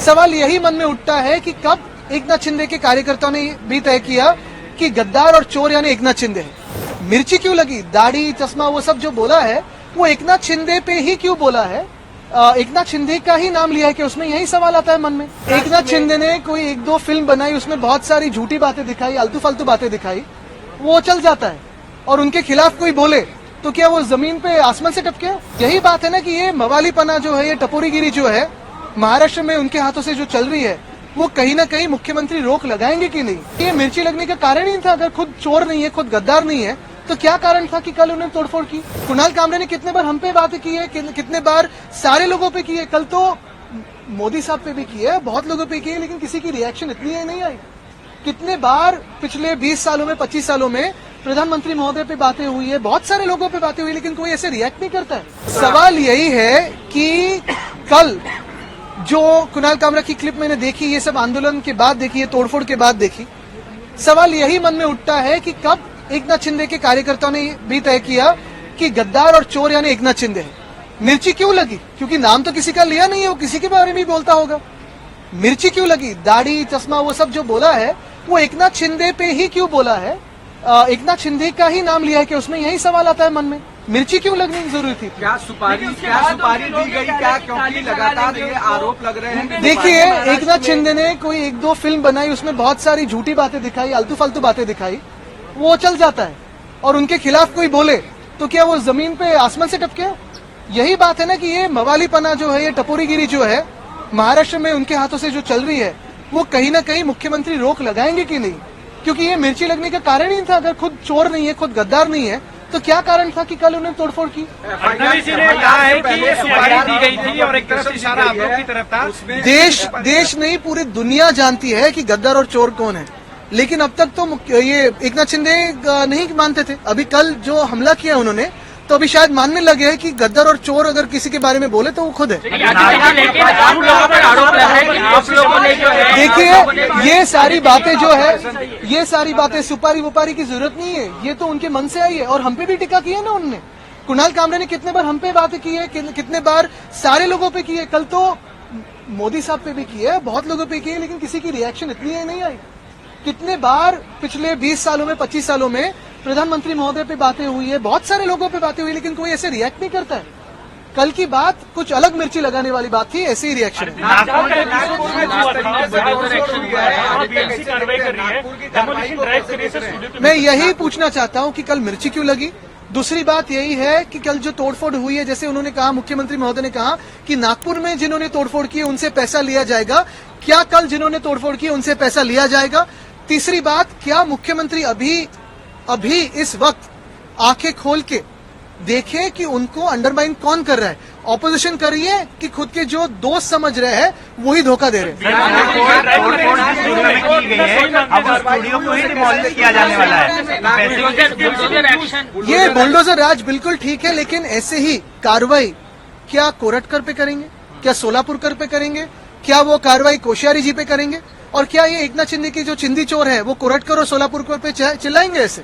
सवाल यही मन में उठता है कि कब एकनाथ शिंदे के कार्यकर्ताओं ने भी तय किया कि गद्दार और चोर यानी एकनाथ शिंदे है। मिर्ची क्यों लगी, दाढ़ी चश्मा वो सब जो बोला है वो एकनाथ शिंदे पे ही क्यों बोला है? एकनाथ शिंदे का ही नाम लिया है कि उसमें यही सवाल आता है मन में। एकनाथ शिंदे ने कोई एक दो फिल्म बनाई, उसमें बहुत सारी झूठी बातें दिखाई, आलतू फालतू बातें दिखाई, वो चल जाता है। और उनके खिलाफ कोई बोले तो क्या वो जमीन पे आसमान से टपके? यही बात है ना कि ये मवालीपना जो है, ये टपोरीगिरी जो है महाराष्ट्र में उनके हाथों से जो चल रही है, वो कहीं ना कहीं मुख्यमंत्री रोक लगाएंगे कि नहीं? ये मिर्ची लगने का कारण ही था। अगर खुद चोर नहीं है, खुद गद्दार नहीं है, तो क्या कारण था कि कल उन्होंने तोड़फोड़ की? कुणाल कामरे ने कितने बार हम पे बातें की है, कितने बार सारे लोगों पे की है। कल तो मोदी साहब पे भी की है, बहुत लोगों पे की है, लेकिन किसी की रिएक्शन इतनी है नहीं आई। कितने बार पिछले 20 सालों में, 25 सालों में प्रधानमंत्री महोदय पे बातें हुई है, बहुत सारे लोगों पे बातें हुई, लेकिन कोई ऐसे रिएक्ट नहीं करता है। सवाल यही है कि कल जो कुणाल कामरा की क्लिप मैंने देखी, ये सब आंदोलन के बाद देखी है, तोड़फोड़ के बाद देखी, सवाल यही मन में उठता है कि कब एकनाथ शिंदे के कार्यकर्ताओं ने भी तय किया कि गद्दार और चोर यानी एकनाथ शिंदे है। मिर्ची क्यों लगी? क्योंकि नाम तो किसी का लिया नहीं है, वो किसी के बारे में भी बोलता होगा। मिर्ची क्यों लगी, दाढ़ी चश्मा वो सब जो बोला है वो एकनाथ शिंदे पे ही क्यों बोला है? एकनाथ शिंदे का ही नाम लिया है कि उसमें यही सवाल आता है मन में। मिर्ची क्यों लगनी जरूरी थी? क्या सुपारी दी गई क्या? क्योंकि लगातार ये आरोप लग रहे हैं। देखिए, एकनाथ शिंदे ने कोई एक दो फिल्म बनाई, उसमें बहुत सारी झूठी बातें दिखाई, आलतू फालतू बातें दिखाई, वो चल जाता है। और उनके खिलाफ कोई बोले तो क्या वो जमीन पे आसमान से टपके? यही बात है ना कि ये मवालीपना जो है, ये टपोरीगिरी जो है महाराष्ट्र में उनके हाथों से जो चल रही है, वो कहीं ना कहीं मुख्यमंत्री रोक लगाएंगे कि नहीं? क्योंकि ये मिर्ची लगने का कारण ही था। अगर खुद चोर नहीं है, खुद गद्दार नहीं है, तो क्या कारण था कि कल उन्होंने तोड़फोड़ की? फडणवीस जी ने कहा है कि ये सुपारी दी गई थी और एक तरफ से इशारा आप लोग की तरफ था। देश नहीं, पूरी दुनिया जानती है कि गद्दार और चोर कौन है, लेकिन अब तक तो ये एकनाथ शिंदे नहीं मानते थे। अभी कल जो हमला किया उन्होंने, तो अभी शायद मानने लगे हैं कि गद्दार और चोर अगर किसी के बारे में बोले तो वो खुद है। देखिए, ये सारी बातें जो है, ये सारी बातें सुपारी वुपारी की जरूरत नहीं है, ये तो उनके मन से आई है। और हम पे भी टिक्का की है ना उन्होंने। कुणाल कामरे ने कितने बार हम पे बातें की है, कितने बार सारे लोगों पे की है। कल तो मोदी साहब पे भी की है, बहुत लोगों पे की है, लेकिन किसी की रिएक्शन इतनी है नहीं आई। कितने बार पिछले 20 सालों में, 25 सालों में प्रधानमंत्री महोदय पे बातें हुई है, बहुत सारे लोगों पे बातें हुई, लेकिन कोई ऐसे रिएक्ट नहीं करता है। कल की बात कुछ अलग मिर्ची लगाने वाली बात थी, ऐसे ही रिएक्शन है। मैं यही पूछना चाहता हूं कि कल मिर्ची क्यों लगी। दूसरी बात यही है कि कल जो तोड़फोड़ हुई है, जैसे उन्होंने कहा, मुख्यमंत्री महोदय ने कहा कि नागपुर में जिन्होंने तोड़फोड़ की उनसे पैसा लिया जाएगा। क्या कल जिन्होंने तोड़फोड़ की उनसे पैसा लिया जाएगा? तीसरी बात, क्या मुख्यमंत्री अभी इस वक्त आंखें खोल के देखें कि उनको अंडरमाइन कौन कर रहा है? ऑपोजिशन कर रही है कि खुद के जो दोस्त समझ रहे हैं वही धोखा दे रहे हैं? ये बुलडोजर राज बिल्कुल ठीक है, लेकिन ऐसे ही कार्रवाई क्या कोरटकर पे करेंगे? क्या सोलापुरकर पे करेंगे? क्या वो कार्रवाई कोश्यारी जी पे करेंगे? और क्या ये एकनाथ शिंदे की जो चिंदी चोर है वो कोरटकर और सोलापुरकर पे चिल्लाएंगे ऐसे?